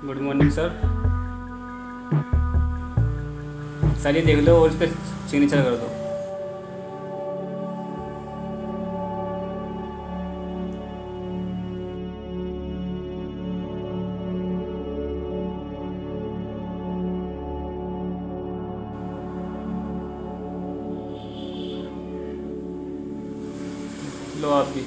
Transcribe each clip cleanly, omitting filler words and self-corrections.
Good morning sir. Sir ये देख लो और इस पर सिग्नेचर कर दो। लो आपकी।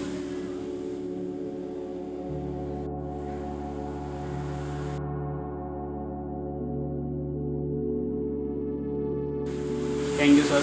Thank you sir.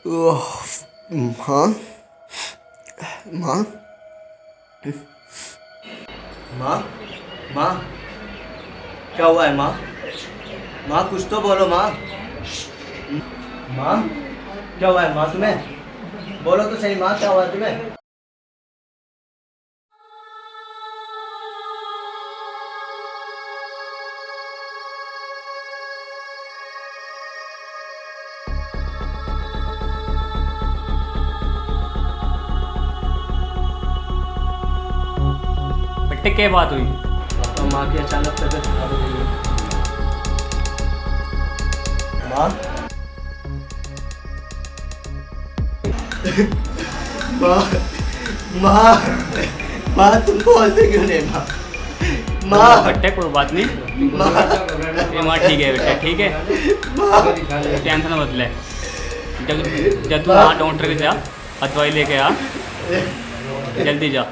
ओह, माँ माँ माँ माँ, क्या हुआ है माँ? माँ कुछ तो बोलो माँ। माँ क्या हुआ है माँ तुम्हें? बोलो तो सही माँ, क्या हुआ है तुम्हें? बट्टे क्या बात हुई? पापा, माँ की अचानक तबीयत खराब हो गई है। माँ माँ माँ माँ, तुम बोलते क्यों नहीं माँ? माँ बट्टे कोई बात नहीं। माँ ये माँ ठीक है बेटा, ठीक है। माँ टेंशन मत ले। जब जब तू वहाँ डॉक्टर के जा, दवाई लेके आ, जल्दी जा।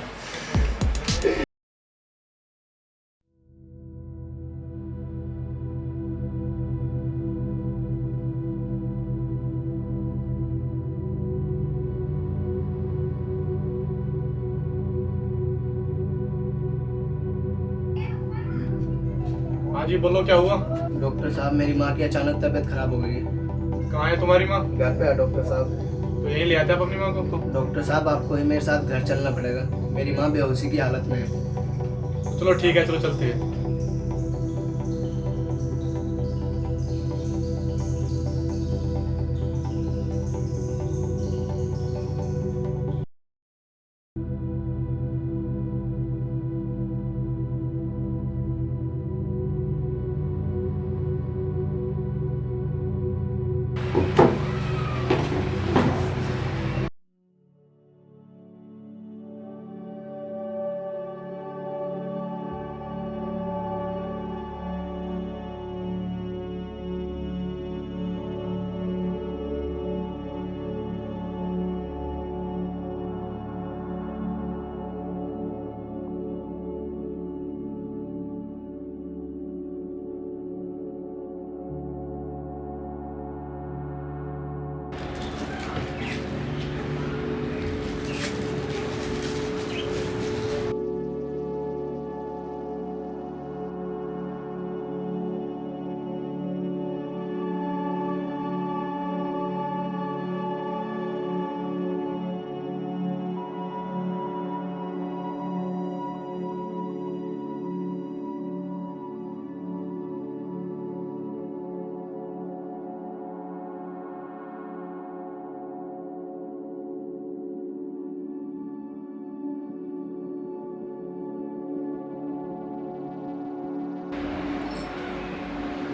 हाँ जी, बोलो क्या हुआ? डॉक्टर साहब, मेरी माँ की अचानक तबीयत खराब हो गई है। कहाँ है तुम्हारी माँ? घर पे है डॉक्टर साहब। तो यहीं ले आते आप अपनी माँ को। डॉक्टर साहब, आपको ही मेरे साथ घर चलना पड़ेगा। मेरी माँ बेहोशी की हालत में है। तो चलो ठीक है, चलो चलते हैं।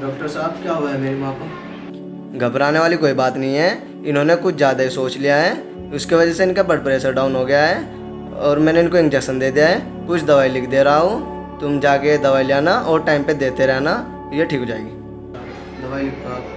डॉक्टर साहब, क्या हुआ है मेरी माँ को? घबराने वाली कोई बात नहीं है। इन्होंने कुछ ज़्यादा ही सोच लिया है। उसकी वजह से इनका ब्लड प्रेशर डाउन हो गया है और मैंने इनको इंजेक्शन दे दिया है। कुछ दवाई लिख दे रहा हूँ, तुम जाके दवाई लेना और टाइम पे देते रहना, ये ठीक हो जाएगी। दवाई लिखो आप।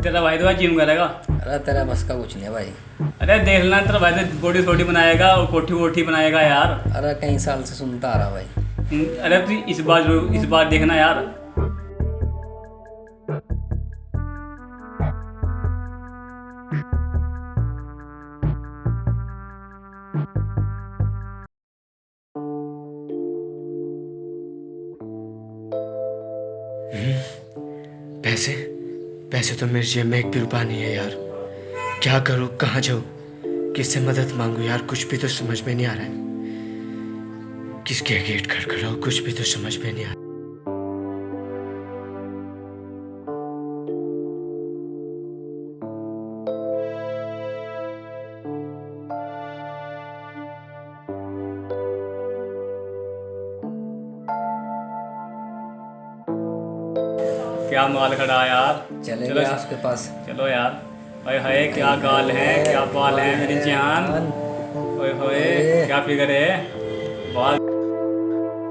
तेरा भाई तो भाई जिम करेगा। अरे तेरा बस का कुछ नहीं भाई। अरे देख लेना, तेरा भाई तो बॉडी थोड़ी बनाएगा और कोठी वोठी बनाएगा यार। अरे कई साल से सुनता आ रहा भाई। अरे तू इस बार देखना यार। पैसे पैसे तो मेरे जेब में एक भी रुपया नहीं है यार। क्या करूँ, कहाँ जाऊँ, किससे मदद मांगू यार, कुछ भी तो समझ में नहीं आ रहा है। किसके गेट खड़खड़ाओ, कुछ भी तो समझ में नहीं आ रहा। क्या माल खड़ा है यार। चले चलो गया उसके पास। चलो यार। ओए होए क्या गाल है, क्या बाल है मेरी जान। ओए होए क्या फिगर है, बाल।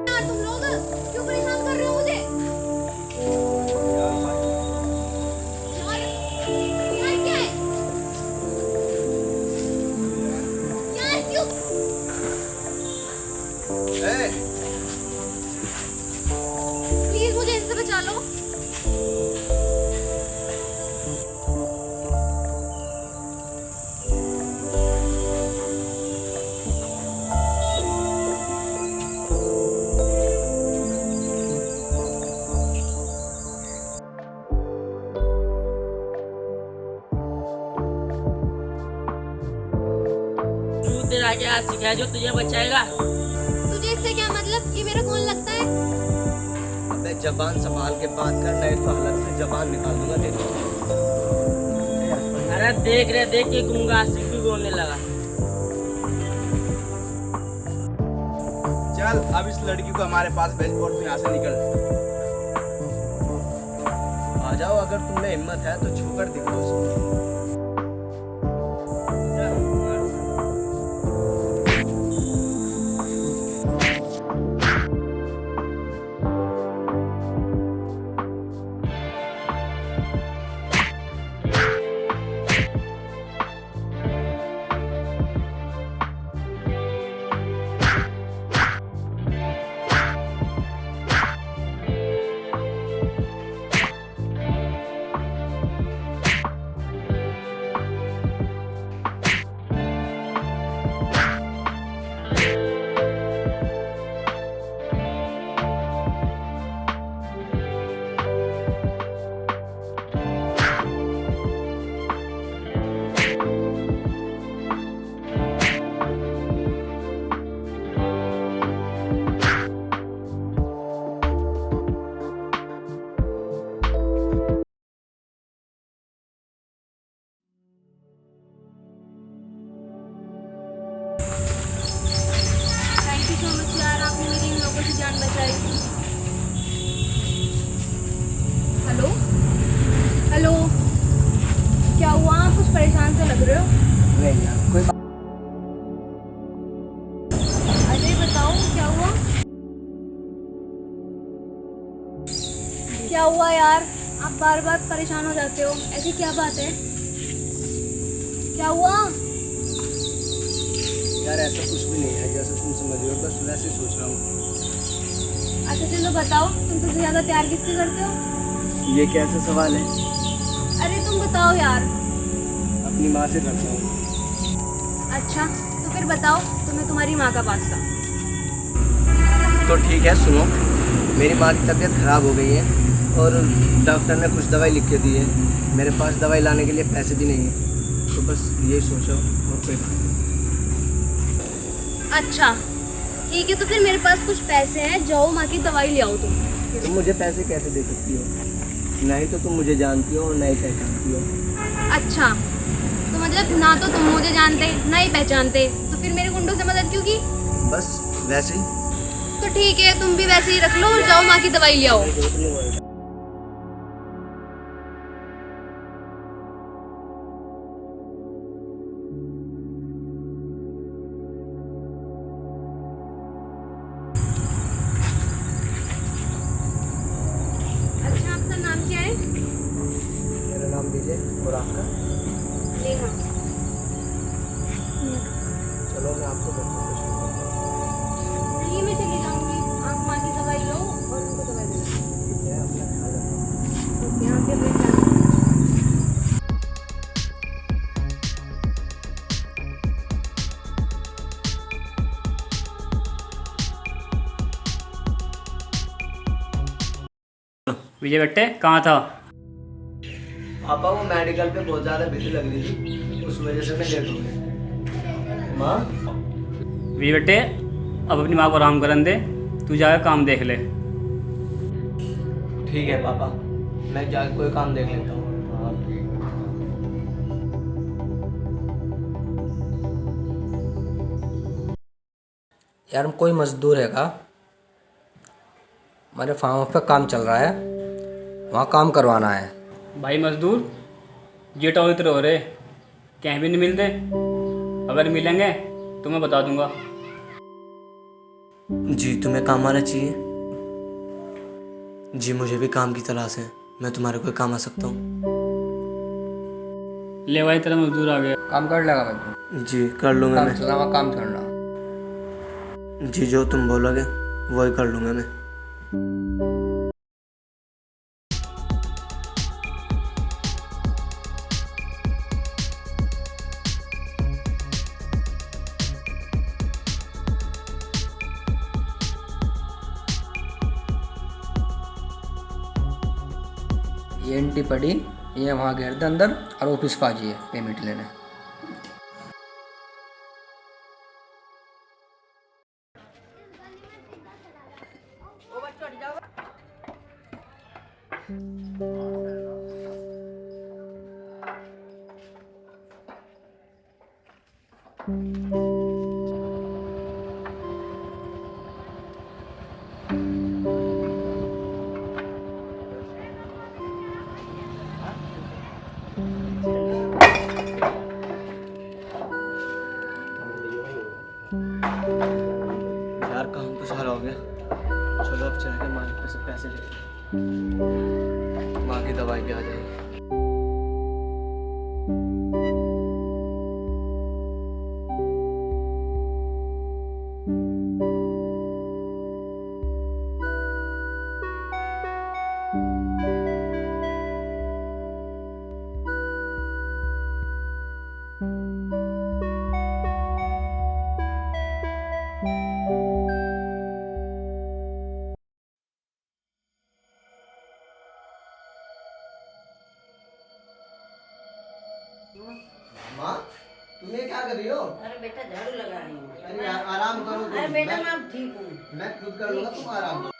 यार तुम लोग क्यों परेशान कर रहे हो मुझे? यार क्या है? यार क्यों? प्लीज मुझे इनसे बचा लो। तू तेरा क्या सीखा है जो तुझे बचाएगा? तुझे इससे क्या मतलब? ये मेरा कौन लगता है? अबे जबान संभाल के बात कर, नहीं तो अलग से जबान निकाल दूंगा तेरी। अरे देख के गूंगा आशिक भी बोलने लगा। चल अब इस लड़की को हमारे पास भेज और तू यहाँ से निकल। आ जाओ, अगर तुमने हिम्मत है तो छूकर दिखाओ उसको। थैंक यू सो मच यार, आपने मेरी इन लोगों की जान बचाई। हेलो हेलो, क्या हुआ? आप कुछ परेशान से लग रहे हो। नहीं यार, कोई बात। अरे बताओ क्या हुआ? क्या हुआ यार? आप बार बार परेशान हो जाते हो, ऐसी क्या बात है? क्या हुआ? यार ऐसा कुछ भी नहीं है जैसे तुम समझ रहे हो, बस वैसे ही सोच रहा हूँ। अच्छा चलो बताओ, तुम सबसे ज़्यादा प्यार किससे करते हो? ये कैसा सवाल है? अरे तुम बताओ यार। अपनी माँ से करता हूँ। अच्छा तो फिर बताओ, तुम्हें तुम्हारी माँ का वास्ता। तो ठीक है, सुनो। मेरी माँ की तबीयत ख़राब हो गई है और डॉक्टर ने कुछ दवाई लिख के दी है। मेरे पास दवाई लाने के लिए पैसे भी नहीं है, तो बस यही सोचो और कोई बात नहीं। अच्छा ठीक है, तो फिर मेरे पास कुछ पैसे हैं, जाओ माँ की दवाई ले आओ तुम। तुम मुझे पैसे कैसे दे सकती हो? नहीं तो तुम मुझे जानती हो और नहीं पहचानती हो। अच्छा तो मतलब ना तो तुम मुझे जानते ना ही पहचानते, तो फिर मेरे गुंडों से मदद क्यों की? बस वैसे ही। तो ठीक है, तुम भी वैसे ही रख लो और जाओ माँ की दवाई ले आओ। अच्छा आपका नाम क्या है? मेरा नाम विजय। आपका? नेहा। चलो मैं आपको ऑपरेशन करता नहीं, मैं चली जाऊंगी। आप माँ की दवाई लो और उनको दवाई दो। हूँ। ठीक है, अपना ख्याल रखो। ओके, आप भी अपना ख्याल रखो। विजय बेटे कहाँ था? पापा वो मेडिकल पे बहुत ज़्यादा भीड़ लग रही थी, उस वजह से मैं लेट हो गया। माँ? विजय बेटे अब अपनी माँ को आराम करन दे, तू जाकर काम देख ले। ठीक है पापा, मैं जाकर कोई काम देख लेता हूँ। हाँ। यार कोई मजदूर है का? मेरे फार्म हाउस पे काम चल रहा है, वहाँ काम करवाना है। भाई मजदूर जेटा उतर हो रहे, कहीं भी नहीं मिलते। अगर मिलेंगे तो मैं बता दूंगा। जी तुम्हें काम वाला चाहिए? जी मुझे भी काम की तलाश है, मैं तुम्हारे कोई काम आ सकता हूँ? ले भाई तेरा मजदूर आ गया। काम कर लेगा भाई? जी कर लूँगा काम मैं। चल रहा, वहाँ काम करना। जी जो तुम बोलोगे वही कर लूँगा मैं। ये एंटी पड़ी, ये वहाँ घेर दे अंदर और ऑफिस पर आ जाइए पेमेंट लेने। यार काम तो सारा हो गया, चलो अब चल के मालिक पे से पैसे लेते हैं, माँ की दवाई भी आ जाएगी। माँ तुम ये क्या कर रही हो? अरे बेटा झाड़ू लगा रही हूँ। अरे यार आराम करो तुम। अरे बेटा मैं अब ठीक हूँ। मैं खुद कर लूंगा, तुम आराम करो।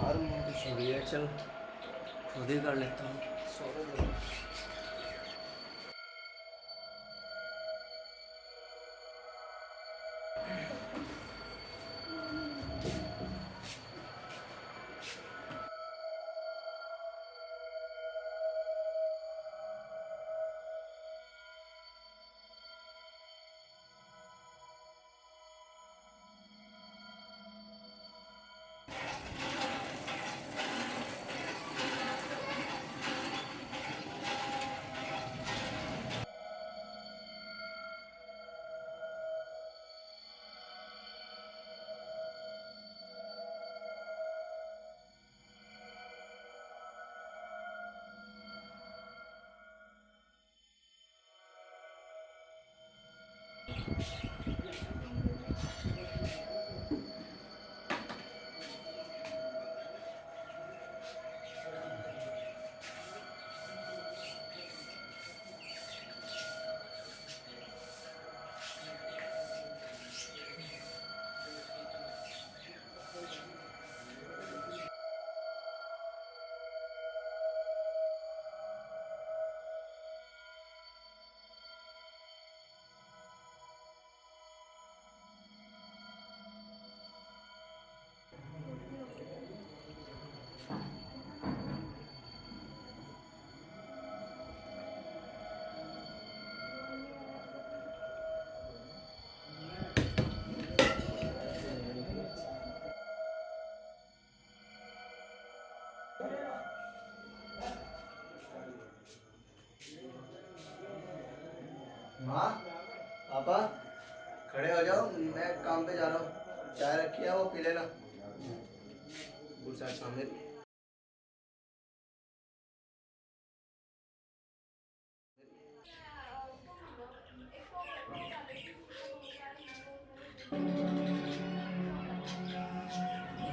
यार मुझे तो छोड़िए, चल खुद ही कर लेता हूँ। खड़े हो जाओ, मैं काम पे जा रहा हूँ। चाय रखी है, वो पी लेना। गुड साइड शामिल।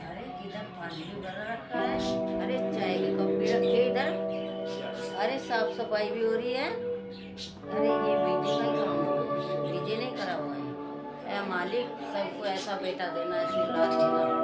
अरे इधर पानी भी भरा रखा है। अरे चाय के कप भी रखे इधर। अरे साफ सफाई भी हो रही है। अरे ये बीजे का ही काम है, बीजे नहीं करा हुआ है। ऐ मालिक, सबको ऐसा बेटा देना, ऐसी औलाद देना।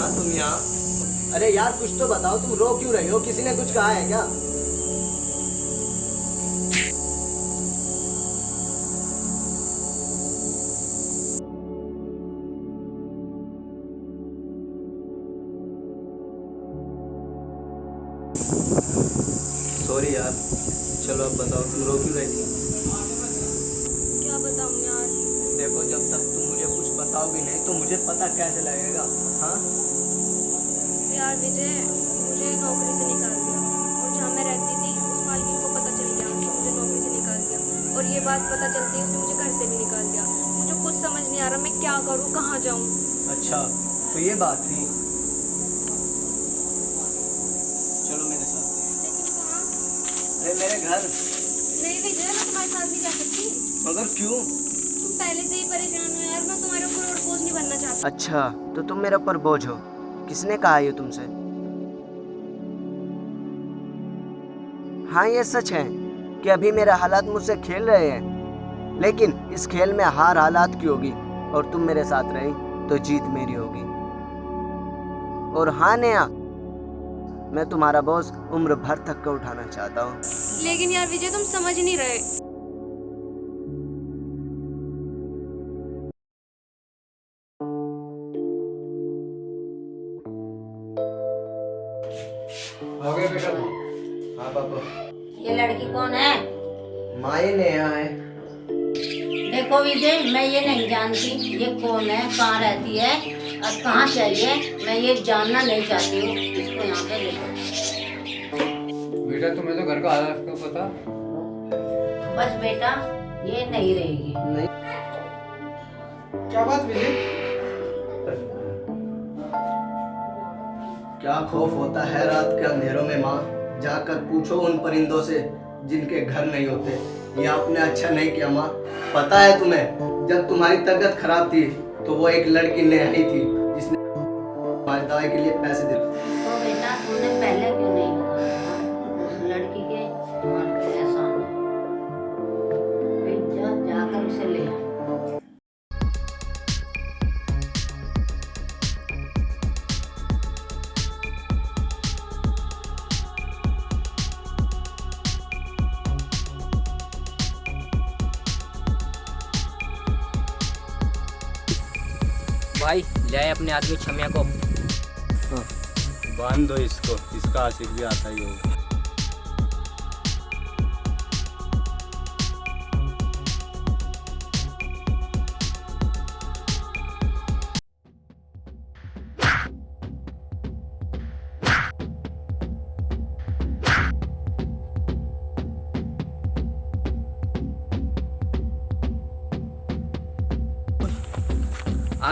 तुम यहाँ? अरे यार कुछ तो बताओ, तुम रो क्यों रही हो? किसी ने कुछ कहा है क्या? सॉरी यार। चलो अब बताओ, तुम रो क्यों रही थी? क्या बताऊं यार। देखो, जब तक तुम मुझे कुछ बताओगी नहीं तो मुझे पता कैसे लगेगा? हाँ यार विजय, मुझे नौकरी से निकाल दिया, और जहाँ मैं रहती थी उस मालकिन को पता चल गया कि मुझे नौकरी से निकाल दिया, और ये बात पता चलती है उसने मुझे घर से भी निकाल दिया। मुझे कुछ समझ नहीं आ रहा, मैं क्या करूँ, कहाँ जाऊँ। अच्छा, तो ये बात थी। चलो मेरे साथ। लेकिन कहाँ? अरे मेरे घर। नहीं विजय, मैं तुम्हारे साथ नहीं जा सकती। मगर क्यों? तुम पहले से ही परेशान हो यार, मैं तुम्हारे ऊपर और बोझ नहीं बनना चाहती। अच्छा, तो तुम मेरे ऊपर बोझ हो? किसने कहा ये तुमसे? हाँ, ये सच है कि अभी मेरे हालात मुझसे खेल रहे हैं, लेकिन इस खेल में हार हालात की होगी और तुम मेरे साथ रही तो जीत मेरी होगी। और हाँ नेहा, मैं तुम्हारा बोझ उम्र भर तक का उठाना चाहता हूँ। लेकिन यार विजय, तुम समझ नहीं रहे। हो गया बेटा? हाँ पापा। ये लड़की कौन है? माँ ये नेहा है। देखो विजय, मैं ये नहीं जानती ये कौन है, कहाँ रहती है और कहाँ से आई है। मैं ये जानना नहीं चाहती हूँ। इसको यहाँ पे देखो। बेटा तुम्हें तो घर का हालात क्यों पता? बस बेटा, ये नहीं रहेगी। नहीं। क्या बात विजय? क्या क्या खौफ होता है रात के अंधेरों में माँ, जाकर पूछो उन परिंदों से जिनके घर नहीं होते। ये आपने अच्छा नहीं किया माँ। पता है तुम्हें, जब तुम्हारी तबीयत खराब थी तो वो एक लड़की नेहाई थी जिसने तुम्हारी दवाई के लिए पैसे दिए। तो बेटा तुमने पहले क्यों नहीं बताया? उस लड़की के तुम्हारे पे एहसान है। जाकर उसे ले आओ। भाई ले आए अपने आदमी छमिया को। बांध दो इसको, इसका आशिक भी आता ही होगा।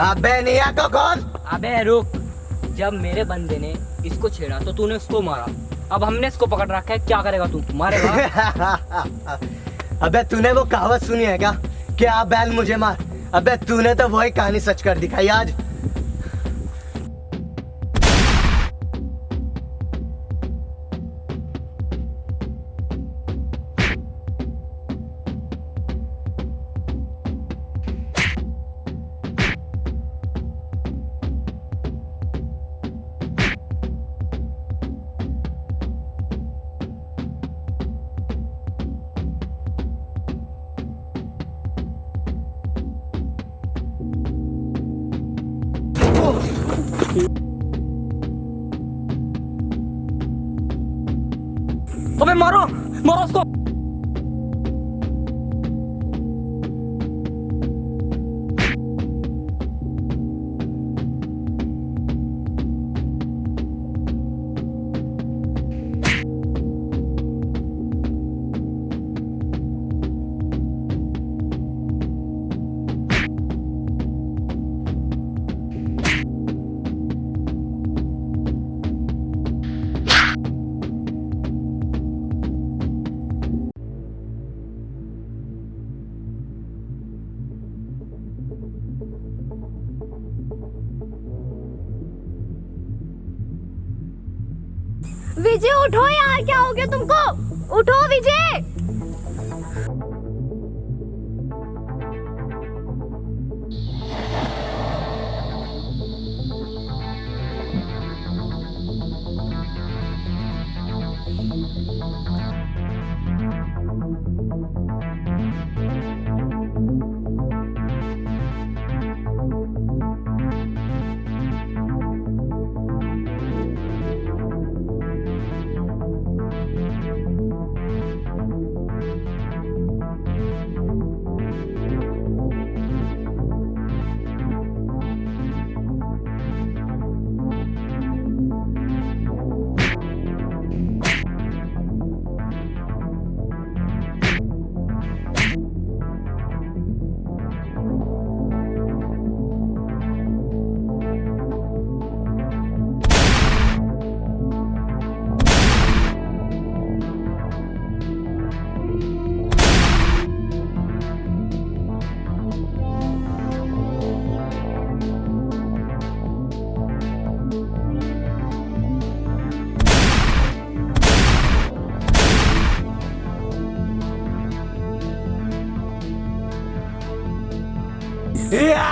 अबे निया को कौन? अबे रुक, जब मेरे बंदे ने इसको छेड़ा तो तूने उसको मारा, अब हमने इसको पकड़ रखा है, क्या करेगा तू? मारेगा? अबे तूने वो कहावत सुनी है क्या कि आ बैल मुझे मार? अबे तूने तो वही कहानी सच कर दिखाई आज। अबे मारो मारो उसको। विजय उठो यार, क्या हो गया तुमको? उठो विजय। या!